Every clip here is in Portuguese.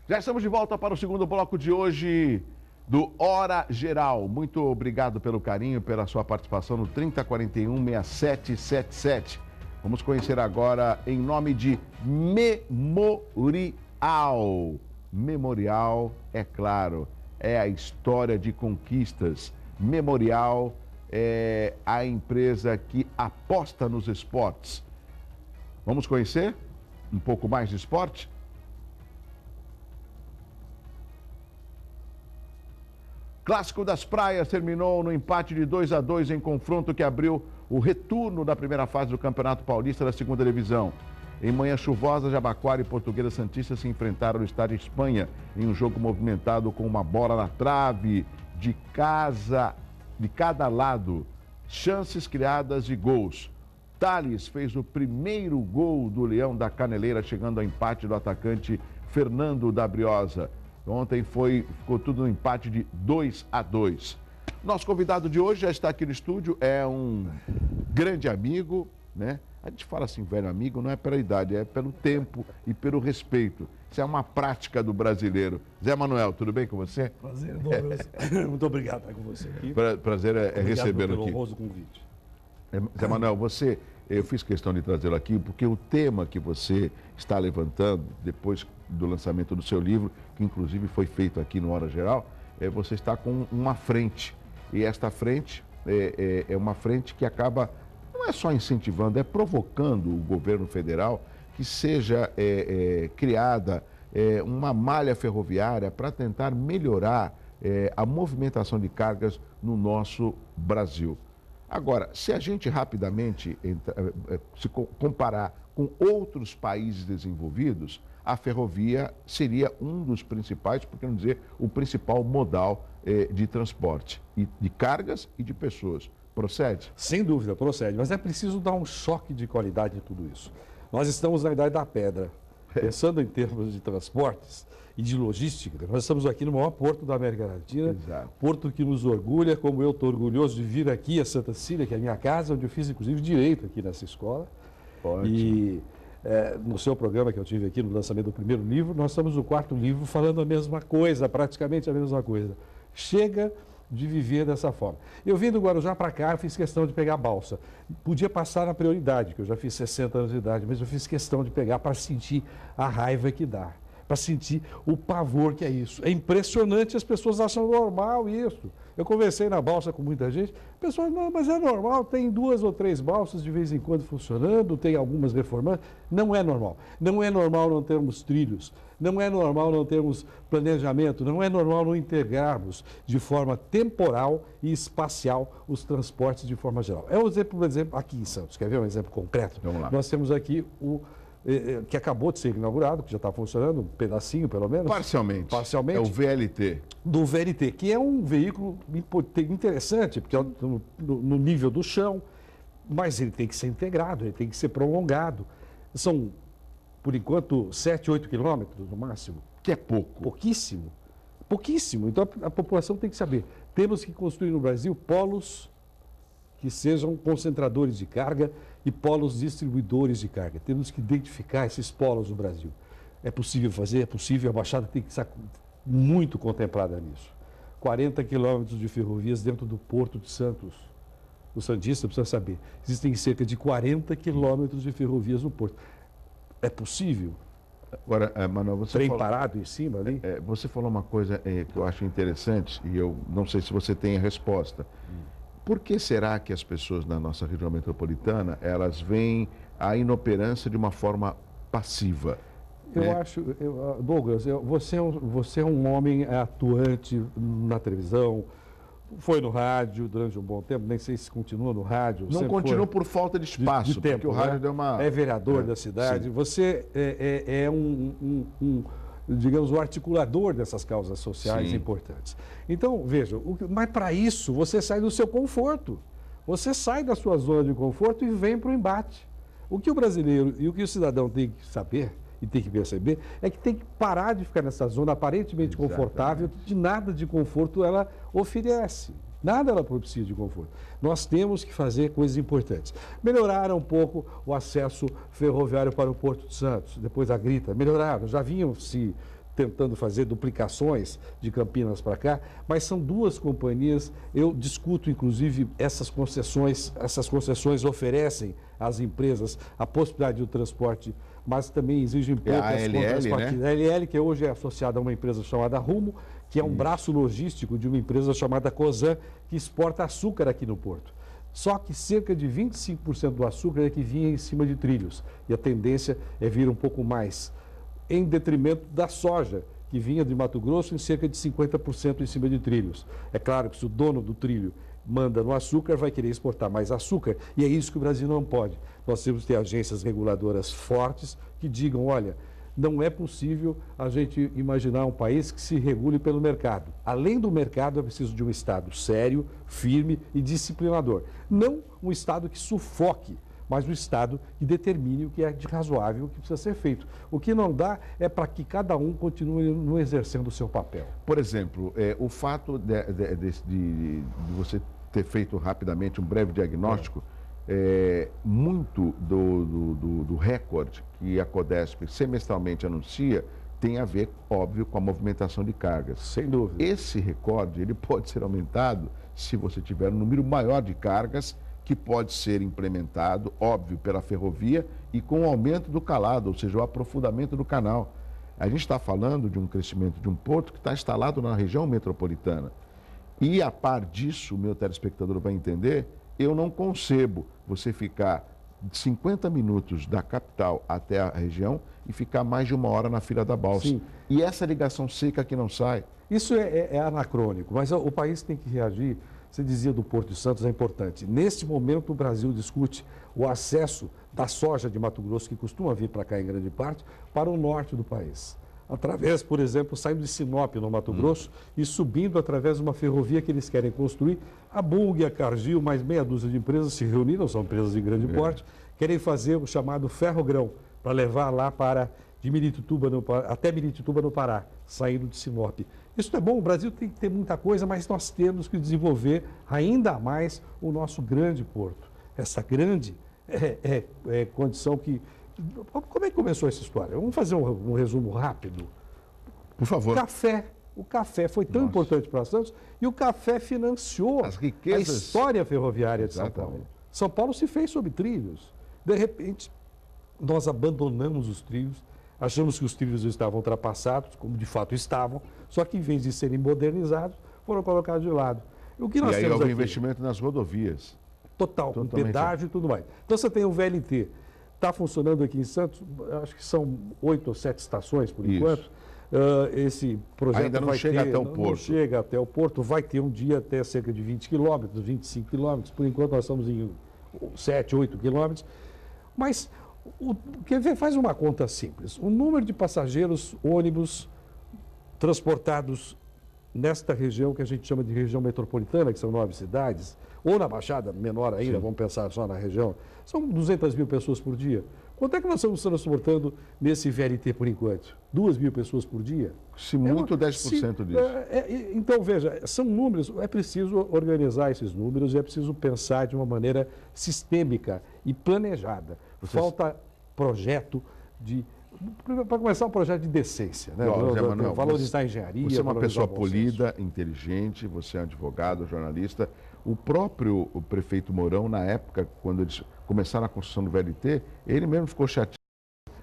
Já estamos de volta para o segundo bloco de hoje do Hora Geral. Muito obrigado pelo carinho, pela sua participação no 3041-6777. Vamos conhecer agora em nome de Memorial. Memorial, é claro, é a história de conquistas. Memorial é a empresa que aposta nos esportes. Vamos conhecer um pouco mais de esporte? Clássico das Praias terminou no empate de 2-2 em confronto que abriu o retorno da primeira fase do Campeonato Paulista da Segunda Divisão. Em manhã chuvosa, Jabaquara e Portuguesa Santista se enfrentaram no estádio Espanha em um jogo movimentado com uma bola na trave de cada lado. Chances criadas e gols. Thales fez o primeiro gol do Leão da Caneleira, chegando ao empate do atacante Fernando da Briosa. Ontem ficou tudo no empate de 2-2. Nosso convidado de hoje já está aqui no estúdio, é um grande amigo, né? A gente fala assim, velho amigo, não é pela idade, é pelo tempo e pelo respeito. Isso é uma prática do brasileiro. Zé Manuel, tudo bem com você? Prazer, Douglas. Muito obrigado por estar com você aqui. Prazer é recebê-lo aqui. Pelo honroso convite. Zé Manuel, eu fiz questão de trazê-lo aqui porque o tema que você está levantando, depois do lançamento do seu livro, que inclusive foi feito aqui no Hora Geral, você está com uma frente. E esta frente é uma frente que acaba, não é só incentivando, é provocando o governo federal que seja criada uma malha ferroviária para tentar melhorar a movimentação de cargas no nosso Brasil. Agora, se a gente rapidamente se comparar com outros países desenvolvidos, a ferrovia seria um dos principais, por que não dizer o principal modal de transporte, de cargas e de pessoas. Procede? Sem dúvida, procede. Mas é preciso dar um choque de qualidade em tudo isso. Nós estamos na Idade da Pedra. Pensando em termos de transportes e de logística, nós estamos aqui no maior porto da América Latina, Exato. Porto que nos orgulha, como eu estou orgulhoso de vir aqui a Santa Cecília, que é a minha casa, onde eu fiz inclusive direito aqui nessa escola. Ótimo. E no seu programa que eu tive aqui no lançamento do primeiro livro, nós estamos no quarto livro falando a mesma coisa, praticamente a mesma coisa. Chega de viver dessa forma. Eu vim do Guarujá para cá, eu fiz questão de pegar a balsa. Podia passar na prioridade, que eu já fiz 60 anos de idade, mas eu fiz questão de pegar para sentir a raiva que dá, para sentir o pavor que é isso. É impressionante, as pessoas acham normal isso. Eu conversei na balsa com muita gente, pessoas, não, mas é normal, tem 2 ou 3 balsas de vez em quando funcionando, tem algumas reformando. Não é normal. Não é normal não termos trilhos, não é normal não termos planejamento, não é normal não integrarmos de forma temporal e espacial os transportes de forma geral. É um exemplo, por exemplo, aqui em Santos, quer ver um exemplo concreto? Vamos lá. Nós temos aqui que acabou de ser inaugurado, que já está funcionando, um pedacinho pelo menos. Parcialmente. Parcialmente. É o VLT. Do VLT, que é um veículo interessante, porque é no nível do chão, mas ele tem que ser integrado, ele tem que ser prolongado. São, por enquanto, 7, 8 quilômetros no máximo. Que é pouco. Pouquíssimo. Pouquíssimo. Então a população tem que saber. Temos que construir no Brasil polos que sejam concentradores de carga e polos distribuidores de carga. Temos que identificar esses polos no Brasil. É possível fazer? É possível. A Baixada tem que estar muito contemplada nisso. 40 quilômetros de ferrovias dentro do Porto de Santos. O santista precisa saber. Existem cerca de 40 quilômetros de ferrovias no Porto. É possível? Agora, Manuel, você Trem falou, parado em cima ali? você falou uma coisa que eu acho interessante e eu não sei se você tem a resposta. Por que será que as pessoas na nossa região metropolitana, elas veem a inoperância de uma forma passiva? Eu acho, Douglas, você é um homem atuante na televisão, foi no rádio durante um bom tempo, nem sei se continua no rádio. Não continua por falta de espaço, de tempo, porque o rádio deu uma... É vereador da cidade, sim. Você é digamos, o articulador dessas causas sociais importantes. Então, veja, mas para isso você sai do seu conforto. Você sai da sua zona de conforto e vem para o embate. O que o brasileiro e o que o cidadão tem que saber e tem que perceber é que tem que parar de ficar nessa zona aparentemente confortável, que nada de conforto ela oferece. Nada ela propicia de conforto. Nós temos que fazer coisas importantes. Melhoraram um pouco o acesso ferroviário para o Porto de Santos, depois da grita. Melhoraram, já vinham se tentando fazer duplicações de Campinas para cá, mas são duas companhias. Eu discuto, inclusive, essas concessões oferecem às empresas a possibilidade do transporte, mas também exigem poucas ALL, né? A ALL, que hoje é associada a uma empresa chamada Rumo, que é um braço logístico de uma empresa chamada Cosan, que exporta açúcar aqui no porto. Só que cerca de 25% do açúcar é que vinha em cima de trilhos, e a tendência é vir um pouco mais, em detrimento da soja, que vinha de Mato Grosso em cerca de 50% em cima de trilhos. É claro que se o dono do trilho manda no açúcar, vai querer exportar mais açúcar, e é isso que o Brasil não pode. Nós temos que ter agências reguladoras fortes que digam, olha, não é possível a gente imaginar um país que se regule pelo mercado. Além do mercado, é preciso de um Estado sério, firme e disciplinador. Não um Estado que sufoque, mas um Estado que determine o que é de razoável, o que precisa ser feito. O que não dá é para que cada um continue não exercendo o seu papel. Por exemplo, o fato de você ter feito rapidamente um breve diagnóstico, muito do recorde que a Codesp semestralmente anuncia tem a ver, óbvio, com a movimentação de cargas. Sem dúvida. Esse recorde ele pode ser aumentado se você tiver um número maior de cargas que pode ser implementado, óbvio, pela ferrovia e com o aumento do calado, ou seja, o aprofundamento do canal. A gente está falando de um crescimento de um porto que está instalado na região metropolitana. E, a par disso, o meu telespectador vai entender, eu não concebo você ficar 50 minutos da capital até a região e ficar mais de 1 hora na fila da balsa. Sim. E essa ligação seca que não sai. Isso é anacrônico, mas o país tem que reagir. Você dizia do Porto de Santos, é importante. Neste momento, o Brasil discute o acesso da soja de Mato Grosso, que costuma vir para cá em grande parte, para o norte do país. Através, por exemplo, saindo de Sinop, no Mato Grosso, e subindo através de uma ferrovia que eles querem construir. A Bung, a Cargill, mais meia dúzia de empresas se reuniram, são empresas de grande porte, querem fazer o chamado ferrogrão, para levar lá de Miritituba, até Miritituba, no Pará, saindo de Sinop. Isso é bom, o Brasil tem que ter muita coisa, mas nós temos que desenvolver ainda mais o nosso grande porto. Essa grande condição que... Como é que começou essa história? Vamos fazer um resumo rápido. Por favor. O café foi tão importante para Santos e o café financiou as riquezas... a história ferroviária de São Exatamente. Paulo. São Paulo se fez sobre trilhos. De repente, nós abandonamos os trilhos, achamos que os trilhos estavam ultrapassados, como de fato estavam, só que em vez de serem modernizados, foram colocados de lado. O que nós e aí temos houve aqui? Investimento nas rodovias. Total, com Totalmente. pedágio e tudo mais. Então você tem o VLT. Está funcionando aqui em Santos, acho que são 8 ou 7 estações por enquanto. Esse projeto ainda não vai chega ter, até o porto. Não chega até o porto, vai ter um dia até cerca de 20 quilômetros, 25 quilômetros. Por enquanto nós estamos em 7, 8 quilômetros. Mas faz uma conta simples. O número de passageiros, ônibus transportados nesta região que a gente chama de região metropolitana, que são 9 cidades, ou na Baixada, menor ainda, Sim. vamos pensar só na região, são 200 mil pessoas por dia. Quanto é que nós estamos transportando nesse VLT por enquanto? 2 mil pessoas por dia? Se muito, 10% disso. Então, veja, são números, é preciso organizar esses números e é preciso pensar de uma maneira sistêmica e planejada. Falta projeto para começar, um projeto de decência, né? Zé Manuel, valorizar a engenharia. Você é uma pessoa valorizar o bom senso. polida, inteligente, você é advogado, jornalista. O próprio prefeito Mourão, na época, quando eles começaram a construção do VLT, ele mesmo ficou chateado.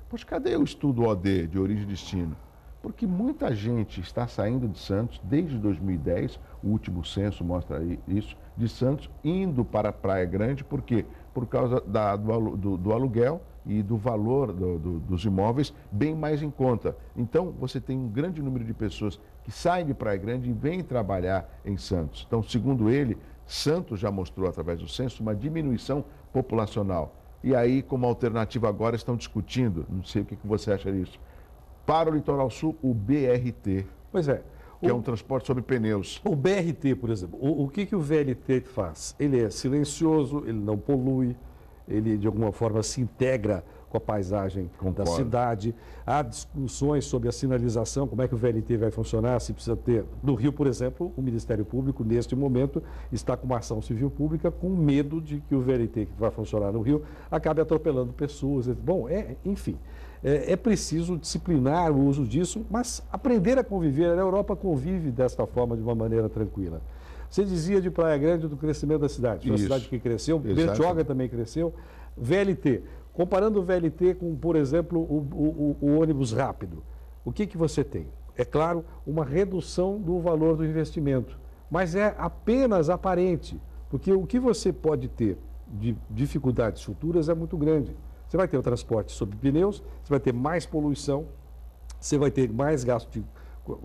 Poxa, cadê o estudo OD, de origem e destino? Porque muita gente está saindo de Santos desde 2010, o último censo mostra isso, de Santos, indo para a Praia Grande, por quê? Por causa do aluguel e do valor dos imóveis bem mais em conta. Então, você tem um grande número de pessoas que saem de Praia Grande e vêm trabalhar em Santos. Então, segundo ele, Santos já mostrou, através do censo, uma diminuição populacional. E aí, como alternativa agora, estão discutindo, não sei o que você acha disso, para o Litoral Sul, o BRT. Pois é. Que é um transporte sobre pneus. O BRT, por exemplo, o que o VLT faz? Ele é silencioso, ele não polui, ele de alguma forma se integra com a paisagem da Concordo. cidade. Há discussões sobre a sinalização, como é que o VLT vai funcionar, se precisa ter... No Rio, por exemplo, o Ministério Público, neste momento, está com uma ação civil pública com medo de que o VLT que vai funcionar no Rio acabe atropelando pessoas. Bom, enfim, é preciso disciplinar o uso disso, mas aprender a conviver. A Europa convive desta forma de uma maneira tranquila. Você dizia de Praia Grande do crescimento da cidade. Uma cidade que cresceu, Bertioga também cresceu. VLT. Comparando o VLT com, por exemplo, o ônibus rápido, o que você tem? É claro, uma redução do valor do investimento, mas é apenas aparente, porque o que você pode ter de dificuldades futuras é muito grande. Você vai ter o transporte sob pneus, você vai ter mais poluição, você vai ter mais gasto de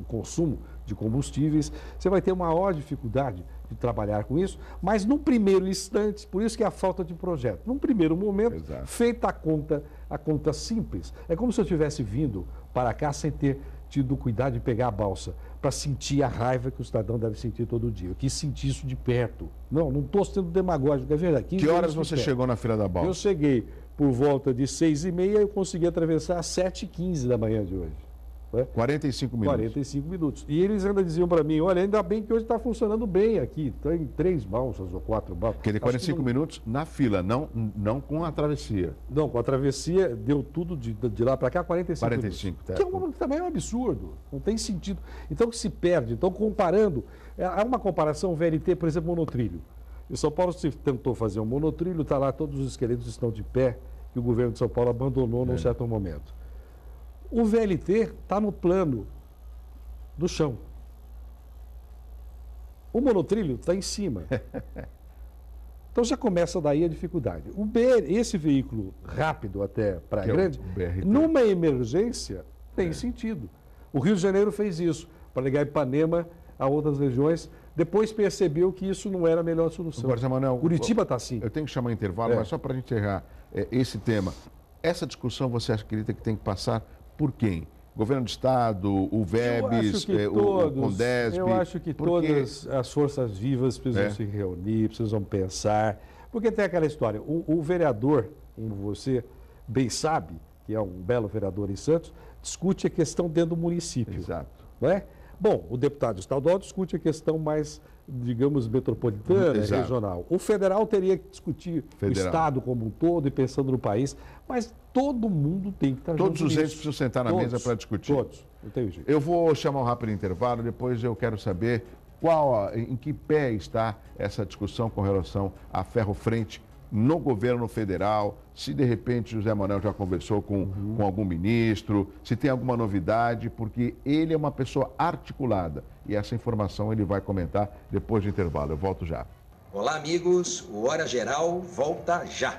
consumo de combustíveis, você vai ter maior dificuldade de trabalhar com isso, mas num primeiro instante, por isso que é a falta de projeto, num primeiro momento, feita a conta simples. É como se eu tivesse vindo para cá sem ter tido cuidado de pegar a balsa, para sentir a raiva que o cidadão deve sentir todo dia. Eu quis sentir isso de perto. Não estou sendo demagógico, é verdade. Que horas você chegou na fila da balsa? Eu cheguei por volta de 6h30 e eu consegui atravessar às 7h15 da manhã de hoje. 45 minutos. 45 minutos. E eles ainda diziam para mim, olha, ainda bem que hoje está funcionando bem aqui. Tem 3 balsas ou 4 balsas. Porque de 45 minutos na fila, não com a travessia. Não, com a travessia deu tudo de lá para cá 45 minutos. Tá. Que também é um absurdo. Não tem sentido. Então, que se perde. Então, comparando... Há uma comparação VLT, por exemplo, monotrilho. Em São Paulo se tentou fazer um monotrilho, está lá, todos os esqueletos estão de pé, que o governo de São Paulo abandonou num certo momento. O VLT está no plano do chão. O monotrilho está em cima. Então já começa daí a dificuldade. Esse veículo rápido até Praia Grande, numa emergência, tem sentido. O Rio de Janeiro fez isso, para ligar Ipanema a outras regiões. Depois percebeu que isso não era a melhor solução. Agora, Zé Manuel, Curitiba está assim. Eu tenho que chamar intervalo, mas só para a gente encerrar esse tema. Essa discussão você acredita que tem que passar por quem? Governo do Estado, o VEBS, o Condesp? Eu acho que todas as forças vivas precisam se reunir, precisam pensar. Porque tem aquela história, o vereador, como você bem sabe, que é um belo vereador em Santos, discute a questão dentro do município. Exato. Não é? Bom, o deputado estadual discute a questão mais, digamos, metropolitana, regional. O federal teria que discutir o Estado como um todo e pensando no país, mas todo mundo tem que estar junto. Todos os entes precisam sentar na mesa para discutir. Todos, não tem jeito. Eu vou chamar um rápido intervalo, depois eu quero saber em que pé está essa discussão com relação a ferro-frente no governo federal, se de repente José Manuel já conversou com algum ministro, se tem alguma novidade, porque ele é uma pessoa articulada e essa informação ele vai comentar depois do intervalo. Eu volto já. Olá, amigos. O Hora Geral volta já.